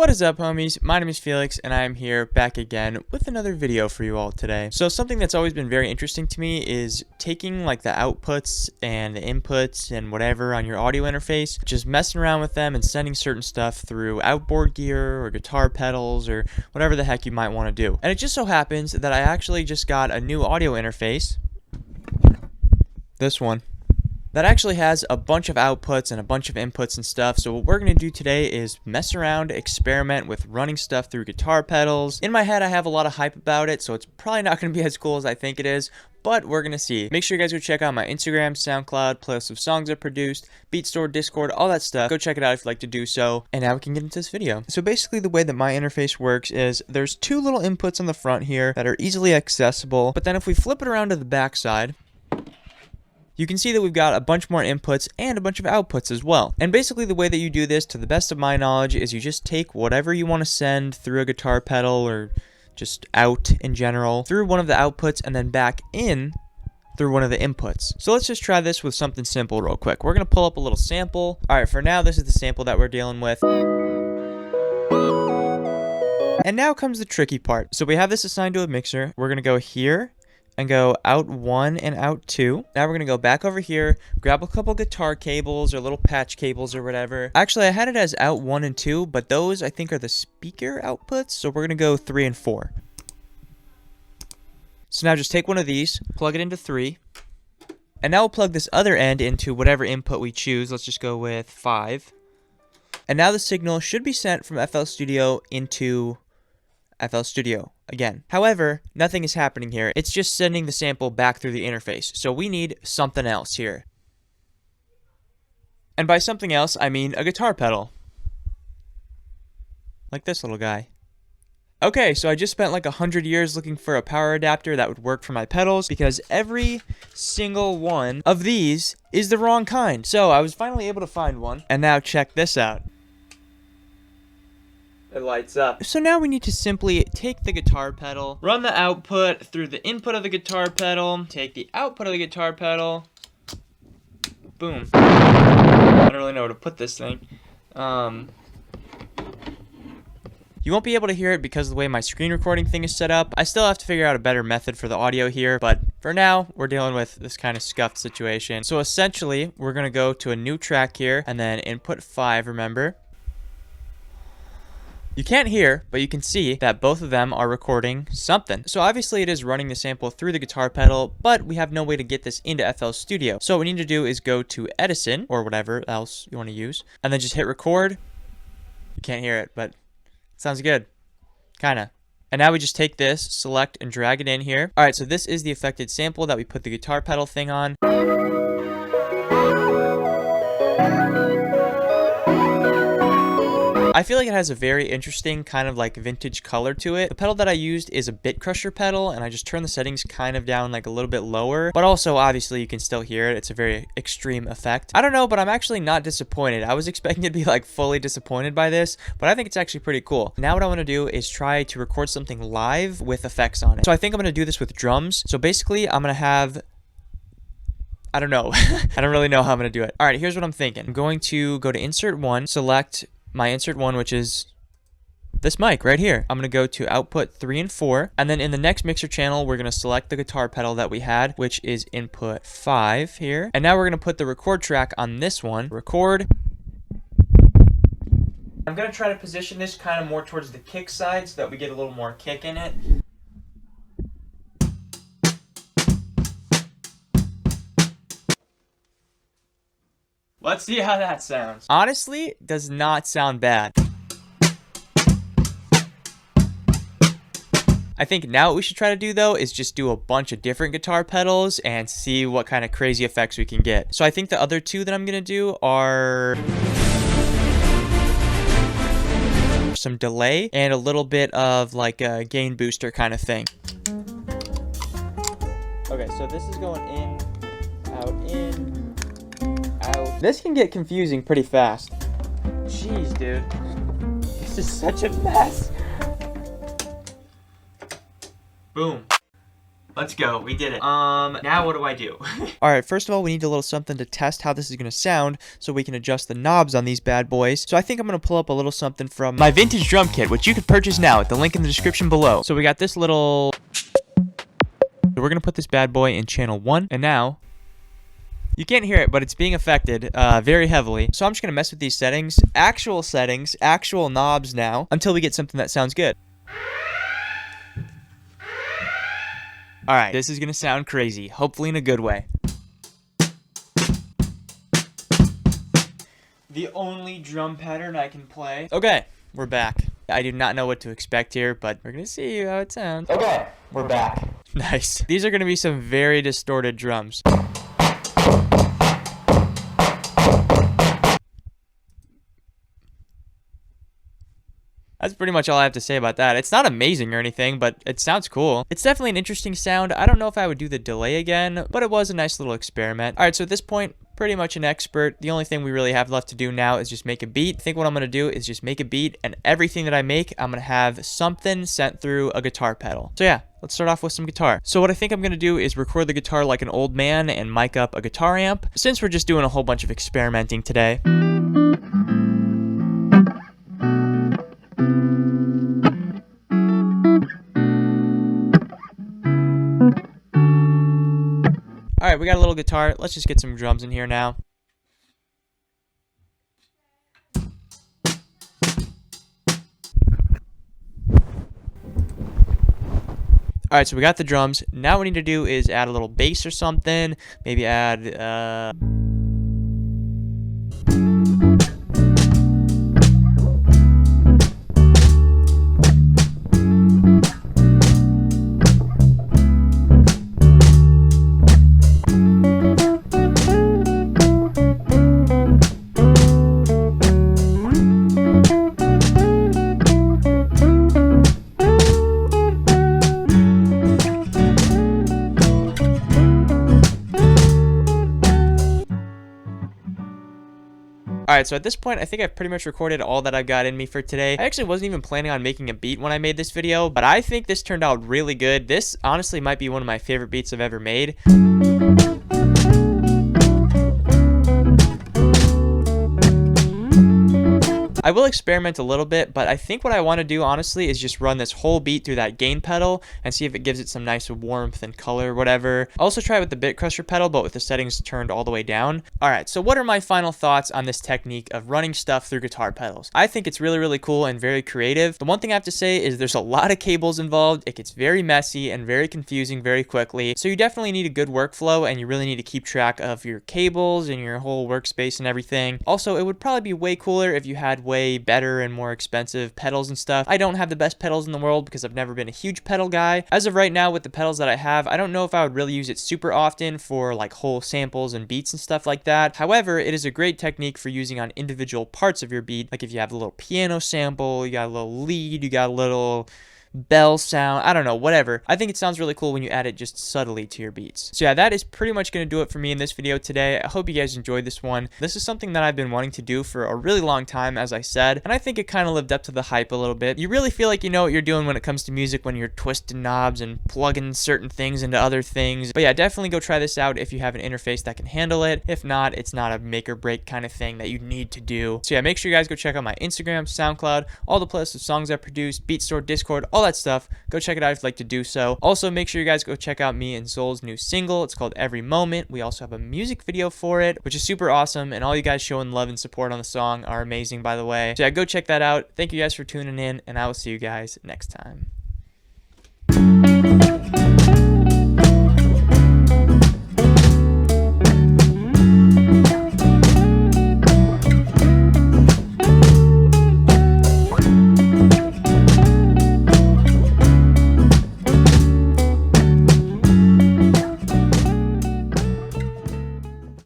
What is up, homies? My name is Felix, and I am here back again with another video for you all today. So something that's always been very interesting to me is taking like the outputs and the inputs and whatever on your audio interface, just messing around with them and sending certain stuff through outboard gear or guitar pedals or whatever the heck you might want to do. And it just so happens that I actually just got a new audio interface, this one, that actually has a bunch of outputs and a bunch of inputs and stuff. So what we're going to do today is mess around, experiment with running stuff through guitar pedals. In my head, I have a lot of hype about it, so it's probably not going to be as cool as I think it is, but we're going to see. Make sure you guys go check out my Instagram, SoundCloud, playlist of songs I produced, BeatStore, Discord, all that stuff. Go check it out if you'd like to do so. And now we can get into this video. So basically the way that my interface works is there's two little inputs on the front here that are easily accessible, but then if we flip it around to the back side, you can see that we've got a bunch more inputs and a bunch of outputs as well. And basically the way that you do this, to the best of my knowledge, is you just take whatever you want to send through a guitar pedal or just out in general through one of the outputs and then back in through one of the inputs. So let's just try this with something simple real quick. We're going to pull up a little sample. All right, for now, this is the sample that we're dealing with. And now comes the tricky part. So we have this assigned to a mixer. We're going to go here and go out 1 and out 2. Now we're going to go back over here, grab a couple guitar cables or little patch cables or whatever. Actually, I had it as out 1 and 2, but those I think are the speaker outputs, so we're going to go 3 and 4. So now just take one of these, plug it into 3, and now we'll plug this other end into whatever input we choose. Let's just go with 5. And now the signal should be sent from FL Studio into FL Studio again. However, nothing is happening here. It's just sending the sample back through the interface. So we need something else here. And by something else, I mean a guitar pedal. Like this little guy. Okay, so I just spent like 100 years looking for a power adapter that would work for my pedals because every single one of these is the wrong kind. So I was finally able to find one. And now check this out. It lights up. So now we need to simply take the guitar pedal, run the output through the input of the guitar pedal, take the output of the guitar pedal, boom. I don't really know where to put this thing. You won't be able to hear it because of the way my screen recording thing is set up. I still have to figure out a better method for the audio here, but for now, we're dealing with this kind of scuffed situation. So essentially, we're gonna go to a new track here, and then input 5, remember? You can't hear, but you can see that both of them are recording something. So obviously it is running the sample through the guitar pedal, but we have no way to get this into FL Studio. So what we need to do is go to Edison, or whatever else you want to use, and then just hit record. You can't hear it, but it sounds good. Kinda. And now we just take this, select, and drag it in here. All right, so this is the affected sample that we put the guitar pedal thing on. I feel like it has a very interesting kind of like vintage color to it. The pedal that I used is a bit crusher pedal, and I just turned the settings kind of down like a little bit lower, but also obviously you can still hear it. It's a very extreme effect. I don't know, but I'm actually not disappointed. I was expecting to be like fully disappointed by this, but I think it's actually pretty cool. Now what I want to do is try to record something live with effects on it. So I think I'm going to do this with drums. So basically I'm going to have, I don't know. I don't really know how I'm going to do it. All right, here's what I'm thinking. I'm going to go to insert 1, select my insert 1, which is this mic right here. I'm going to go to output 3 and 4. And then in the next mixer channel, we're going to select the guitar pedal that we had, which is input 5 here. And now we're going to put the record track on this one. Record. I'm going to try to position this kind of more towards the kick side so that we get a little more kick in it. Let's see how that sounds. Honestly, it does not sound bad. I think now what we should try to do though is just do a bunch of different guitar pedals and see what kind of crazy effects we can get. So I think the other two that I'm gonna do are some delay and a little bit of like a gain booster kind of thing. Okay, so this is going in, out. This can get confusing pretty fast. Jeez, dude. This is such a mess. Boom. Let's go. We did it. Now what do I do? All right, first of all, we need a little something to test how this is going to sound so we can adjust the knobs on these bad boys. So I think I'm going to pull up a little something from my vintage drum kit, which you can purchase now at the link in the description below. So we got this little... So we're going to put this bad boy in channel 1, and now... You can't hear it, but it's being affected very heavily. So I'm just going to mess with these settings, actual knobs now, until we get something that sounds good. All right, this is going to sound crazy, hopefully in a good way. The only drum pattern I can play. Okay, we're back. I do not know what to expect here, but we're going to see how it sounds. Okay, we're back. Nice. These are going to be some very distorted drums. That's pretty much all I have to say about that. It's not amazing or anything, but it sounds cool. It's definitely an interesting sound. I don't know if I would do the delay again, but it was a nice little experiment. All right, so at this point, pretty much an expert. The only thing we really have left to do now is just make a beat. I think what I'm going to do is just make a beat, and everything that I make, I'm going to have something sent through a guitar pedal. So yeah, let's start off with some guitar. So what I think I'm going to do is record the guitar like an old man and mic up a guitar amp, since we're just doing a whole bunch of experimenting today. All right, we got a little guitar. Let's just get some drums in here now. All right, so we got the drums. Now what we need to do is add a little bass or something. Maybe add... Alright, so at this point, I think I've pretty much recorded all that I've got in me for today. I actually wasn't even planning on making a beat when I made this video, but I think this turned out really good. This honestly might be one of my favorite beats I've ever made. I will experiment a little bit, but I think what I want to do, honestly, is just run this whole beat through that gain pedal and see if it gives it some nice warmth and color, whatever. I'll also try it with the bit crusher pedal, but with the settings turned all the way down. Alright, so what are my final thoughts on this technique of running stuff through guitar pedals? I think it's really, really cool and very creative. The one thing I have to say is there's a lot of cables involved. It gets very messy and very confusing very quickly. So you definitely need a good workflow, and you really need to keep track of your cables and your whole workspace and everything. Also, it would probably be way cooler if you had way better and more expensive pedals and stuff. I don't have the best pedals in the world because I've never been a huge pedal guy. As of right now, with the pedals that I have, I don't know if I would really use it super often for like whole samples and beats and stuff like that. However, it is a great technique for using on individual parts of your beat. Like if you have a little piano sample, you got a little lead, you got a little bell sound, I don't know, whatever. I think it sounds really cool when you add it just subtly to your beats. So yeah, that is pretty much going to do it for me in this video today. I hope you guys enjoyed this one. This is something that I've been wanting to do for a really long time, as I said, and I think it kind of lived up to the hype a little bit. You really feel like you know what you're doing when it comes to music when you're twisting knobs and plugging certain things into other things. But yeah, definitely go try this out if you have an interface that can handle it. If not, it's not a make or break kind of thing that you need to do. So yeah, make sure you guys go check out my Instagram, SoundCloud, all the playlists of songs I produced, BeatStore, Discord, all that stuff. Go check it out if you'd like to do so. Also, make sure you guys go check out me and Zol's new single. It's called Every Moment. We also have a music video for it, which is super awesome, and all you guys showing love and support on the song are amazing, by the way. So yeah, go check that out. Thank you guys for tuning in, and I will see you guys next time.